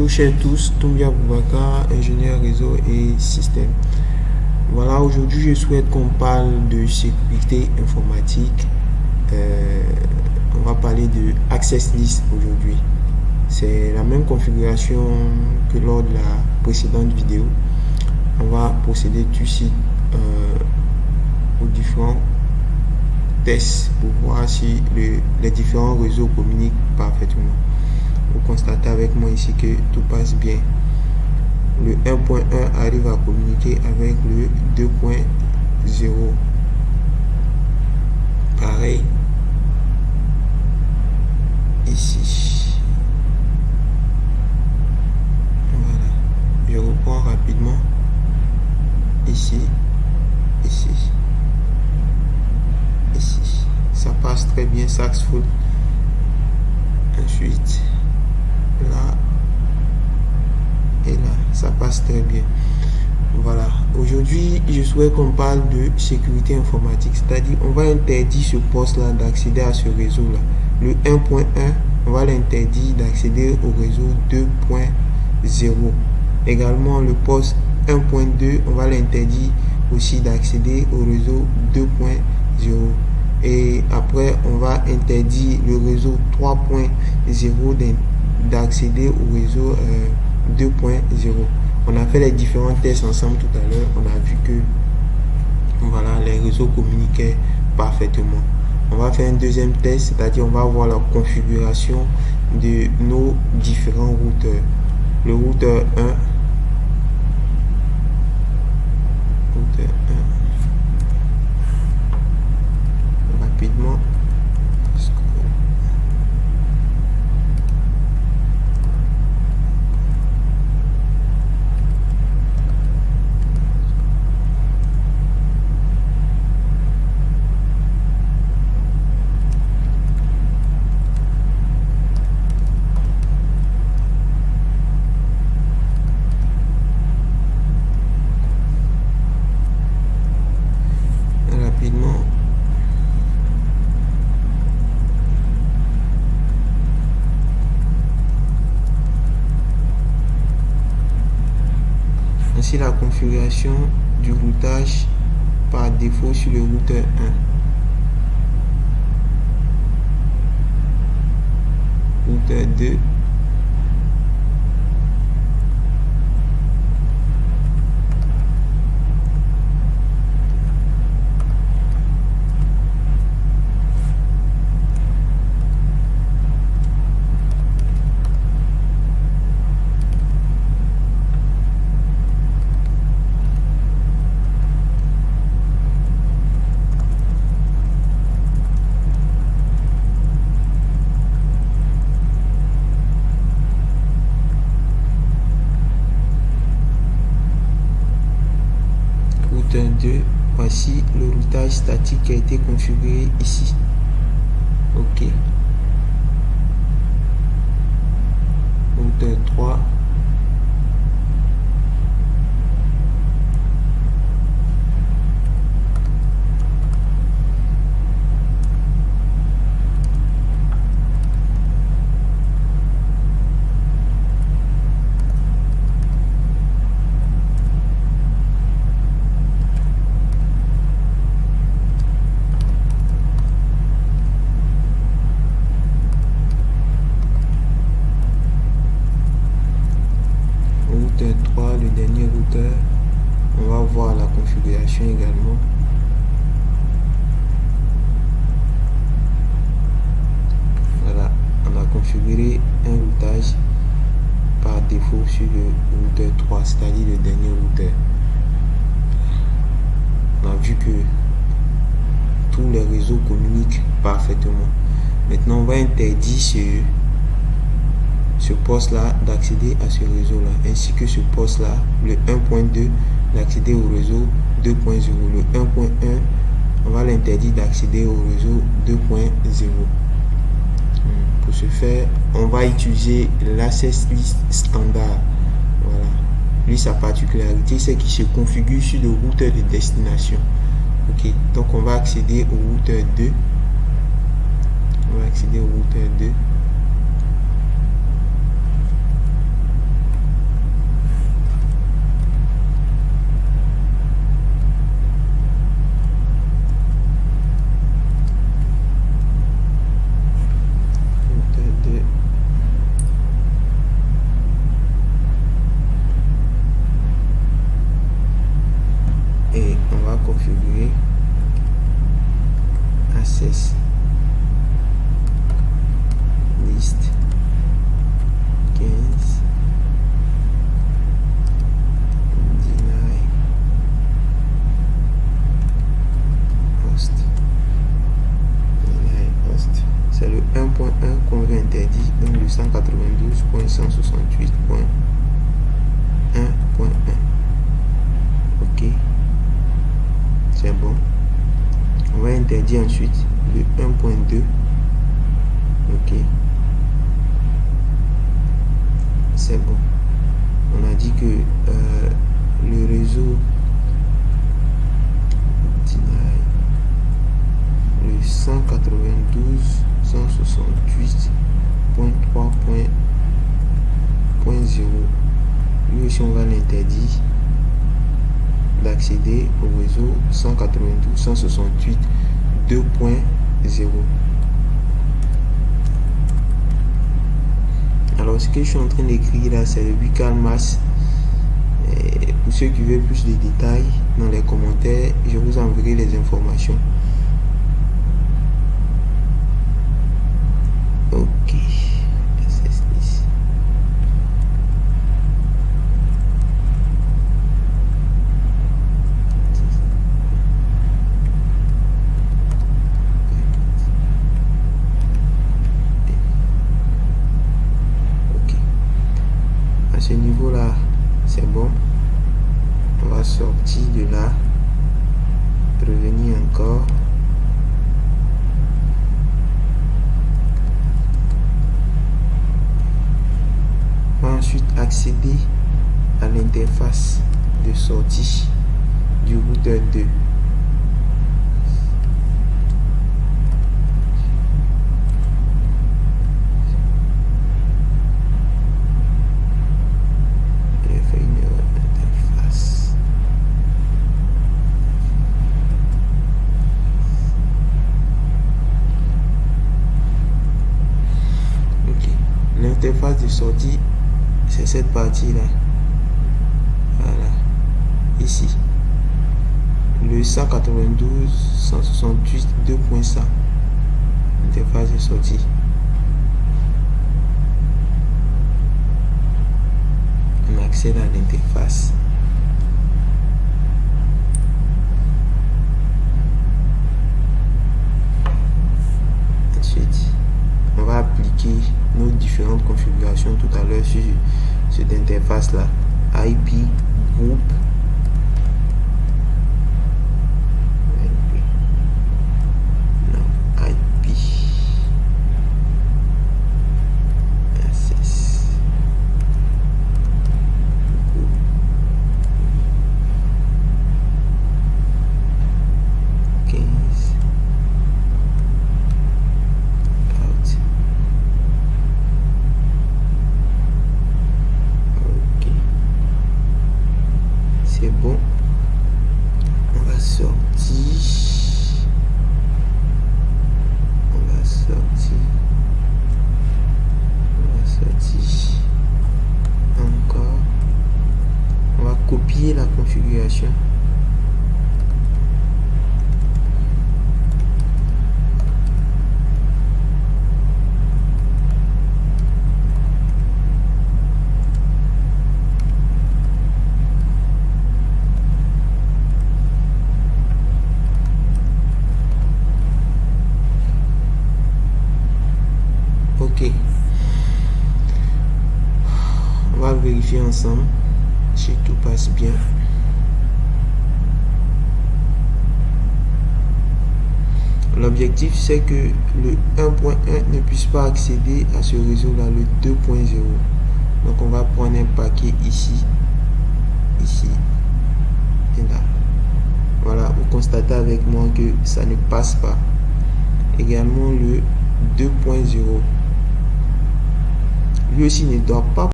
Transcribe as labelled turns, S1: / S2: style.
S1: Bonjour chers tous, Doumbia Boubacar, ingénieur réseau et système. Voilà, aujourd'hui je souhaite qu'on parle de sécurité informatique. On va parler de Access List aujourd'hui. C'est la même configuration que lors de la précédente vidéo. On va procéder tout de suite aux différents tests pour voir si les différents réseaux communiquent parfaitement. Vous constatez avec moi ici que tout passe bien. Le 1.1 arrive à communiquer avec le 2.0. Pareil ici. Voilà. Je reprends rapidement. Ici. Ici. Ici. Ça passe très bien. Successful. Ensuite. Là et là, ça passe très bien. Voilà, aujourd'hui je souhaite qu'on parle de sécurité informatique, c'est-à-dire on va interdire ce poste là d'accéder à ce réseau là. Le 1.1, on va l'interdire d'accéder au réseau 2.0. Également le poste 1.2, on va l'interdire aussi d'accéder au réseau 2.0. Et après on va interdire le réseau 3.0 d'accéder au réseau 2.0. On a fait les différents tests ensemble tout à l'heure. On a vu que voilà, les réseaux communiquaient parfaitement. On va faire un deuxième test, c'est-à-dire on va voir la configuration de nos différents routeurs. Le routeur 1, rapidement. Ainsi la configuration du routage par défaut sur le routeur 1. Routeur 2. Routeur 2, voici le routage statique qui a été configuré ici. OK. Routeur 3. Routeur 3, le dernier routeur. On va voir la configuration également. Voilà, on a configuré un routage par défaut sur le routeur 3, c'est-à-dire le dernier routeur. On a vu que tous les réseaux communiquent parfaitement. Maintenant, on va interdire ce poste là d'accéder à ce réseau là, ainsi que ce poste là, le 1.2, d'accéder au réseau 2.0. Le 1.1, on va l'interdire d'accéder au réseau 2.0. Pour ce faire, on va utiliser l'Access List standard. Voilà, lui sa particularité c'est qu'il se configure sur le routeur de destination. OK, donc on va accéder au routeur 2. On va accéder au routeur 2. access list 15 deny host. C'est le 1.1 qu'on veut interdire, donc le 192.168.1.1. Ok, c'est bon. On va interdire ensuite le 1.2. Ok, c'est bon. On a dit que le réseau le 192.168.3.0, lui aussi on va l'interdire d'accéder au réseau 192.168.2.0. Alors ce que je suis en train d'écrire là, c'est le local mask. Pour ceux qui veulent plus de détails, dans les commentaires, je vous enverrai les informations. Ok, access list. Ok, à ce niveau là c'est bon. On va sortir de là, revenir encore. On va ensuite accéder à l'interface de sortie du routeur 2. J'ai fait une erreur d'interface. Ok, l'interface de sortie, c'est cette partie là. Voilà, ici le 192.168.2.100, interface de sortie. On accède à l'interface. Ensuite on va appliquer nos différentes configurations tout à l'heure sur cette interface là. IP group, non, IP access group, out. Ok, c'est bon. On va sortir. On va sortir. Encore. On va copier la configuration. Ok, on va vérifier ensemble si tout passe bien. L'objectif c'est que le 1.1 ne puisse pas accéder à ce réseau là, le 2.0. Donc on va prendre un paquet ici et là. Voilà, vous constatez avec moi que ça ne passe pas. Également le 2.0, lui aussi ne doit pas